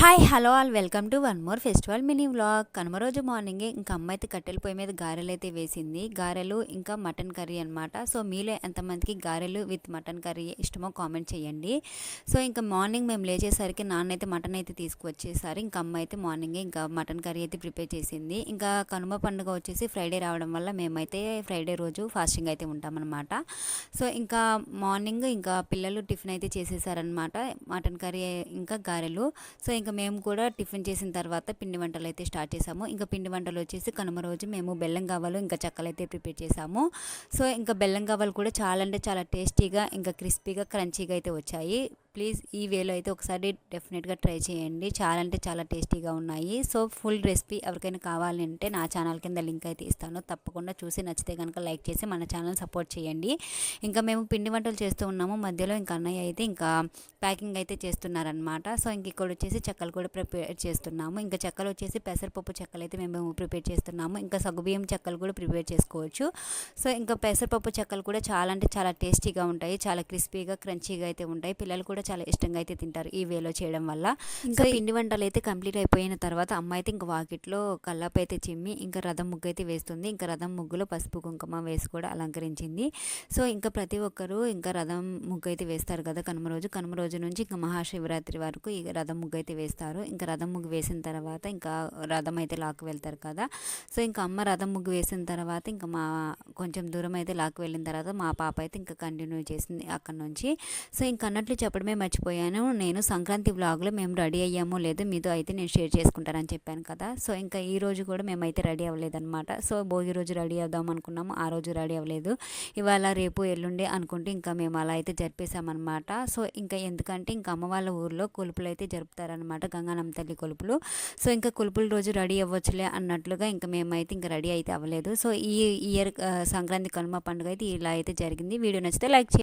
Hi hello all welcome to one more festival mini vlog. Kanuma రోజు మార్నింగే ఇంకా అమ్మ అయితే కట్టెల పొయ్యి మీద గారెలు అయితే వేసింది. గారెలు ఇంకా మటన్ కర్రీ అనమాట. సో మీలో ఎంతమందికి గారెలు విత్ మటన్ కర్రీ ఇష్టమో కామెంట్ చేయండి. సో ఇంకా మార్నింగ్ మేము లేచేసరికి నాన్న అయితే మటన్ అయితే తీసుకువచ్చేసారు. ఇంకా అమ్మ అయితే మార్నింగే ఇంకా మటన్ కర్రీ అయితే ప్రిపేర్ చేసింది. ఇంకా కనుమ పండుగ వచ్చేసి ఫ్రైడే రావడం వల్ల మేమైతే ఫ్రైడే రోజు ఫాస్టింగ్ అయితే ఉంటామన్నమాట. సో ఇంకా మార్నింగ్ ఇంకా పిల్లలు టిఫిన్ అయితే చేసేసారనమాట, మటన్ కర్రీ ఇంకా గారెలు. సో ఇంకా మేము కూడా టిఫిన్ చేసిన తర్వాత పిండి వంటలు అయితే స్టార్ట్ చేసాము. ఇంకా పిండి వంటలు వచ్చేసి కనుమ రోజు మేము బెల్లం గవ్వలు ఇంకా చెక్కలు అయితే ప్రిపేర్ చేసాము. సో ఇంకా బెల్లం గవ్వలు కూడా చాలా అంటే చాలా టేస్టీగా ఇంకా క్రిస్పీగా క్రంచీగా అయితే వచ్చాయి. ప్లీజ్ ఈ వేలో అయితే ఒకసారి డెఫినెట్గా ట్రై చేయండి. చాలా అంటే చాలా టేస్టీగా ఉన్నాయి. సో ఫుల్ రెసిపీ ఎవరికైనా కావాలి అంటే నా ఛానల్ కింద లింక్ అయితే ఇస్తాను, తప్పకుండా చూసి నచ్చితే కనుక లైక్ చేసి మన ఛానల్ సపోర్ట్ చేయండి. ఇంకా మేము పిండి వంటలు చేస్తూ ఉన్నాము, మధ్యలో ఇంకా అన్నయ్య అయితే ఇంకా ప్యాకింగ్ అయితే చేస్తున్నారనమాట. సో ఇంక ఇక్కడ వచ్చేసి చెక్కలు కూడా ప్రిపేర్ చేస్తున్నాము. ఇంకా చెక్కలు వచ్చేసి పెసరపప్పు చెక్కలు అయితే మేము ప్రిపేర్ చేస్తున్నాము. ఇంకా సగ్గుబియ్యం చెక్కలు కూడా ప్రిపేర్ చేసుకోవచ్చు. సో ఇంకా పెసరపప్పు చెక్కలు కూడా చాలా అంటే చాలా టేస్టీగా ఉంటాయి, చాలా క్రిస్పీగా క్రంచీగా అయితే ఉంటాయి. పిల్లలు కూడా చాలా ఇష్టంగా అయితే తింటారు ఈ వేలో చేయడం వల్ల. ఇంకా పిండి వంటలు అయితే కంప్లీట్ అయిపోయిన తర్వాత అమ్మ అయితే ఇంకా వాకిట్లో కల్లాపు అయితే చిమ్మి ఇంకా రథం ముగ్గు అయితే వేస్తుంది. ఇంకా రథం ముగ్గులో పసుపు కుంకుమ వేసి కూడా అలంకరించింది. సో ఇంకా ప్రతి ఒక్కరూ ఇంకా రథం ముగ్గు అయితే వేస్తారు కదా కనుమ రోజు. కనుమ రోజు నుంచి ఇంకా మహాశివరాత్రి వరకు ఈ రథం ముగ్గు అయితే వేస్తారు. ఇంకా రథం ముగ్గు వేసిన తర్వాత ఇంకా రథం అయితే లాక్కు వెళ్తారు కదా. సో ఇంకా అమ్మ రథం ముగ్గు వేసిన తర్వాత ఇంకా మా కొంచెం దూరం అయితే లాక్కు వెళ్ళిన తర్వాత మా పాప అయితే ఇంకా కంటిన్యూ చేసింది అక్కడ నుంచి. సో ఇంకా అన్నట్లు చెప్పడమే మర్చిపోయాను, నేను సంక్రాంతి వ్లాగ్లో మేము రెడీ అయ్యామో లేదో మీతో అయితే నేను షేర్ చేసుకుంటానని చెప్పాను కదా. సో ఇంకా ఈ రోజు కూడా మేమైతే రెడీ అవ్వలేదన్నమాట. సో భోగి రోజు రెడీ అవుదాం అనుకున్నాము, ఆ రోజు రెడీ అవ్వలేదు. ఇవాళ రేపు ఎల్లుండి అనుకుంటే ఇంకా మేము అలా అయితే జరిపేశామన్నమాట. సో ఇంకా ఎందుకంటే ఇంకా అమ్మ వాళ్ళ ఊర్లో కొలుపులు అయితే జరుపుతారనమాట, గంగానమ్మ తల్లి కొలుపులు. సో ఇంకా కొలుపుల రోజు రెడీ అవ్వచ్చులే అన్నట్లుగా ఇంకా మేమైతే ఇంకా రెడీ అయితే అవ్వలేదు. సో ఈ ఇయర్ సంక్రాంతి కనుమ పండుగ అయితే ఇలా అయితే జరిగింది. వీడియో నచ్చితే లైక్ చేయండి.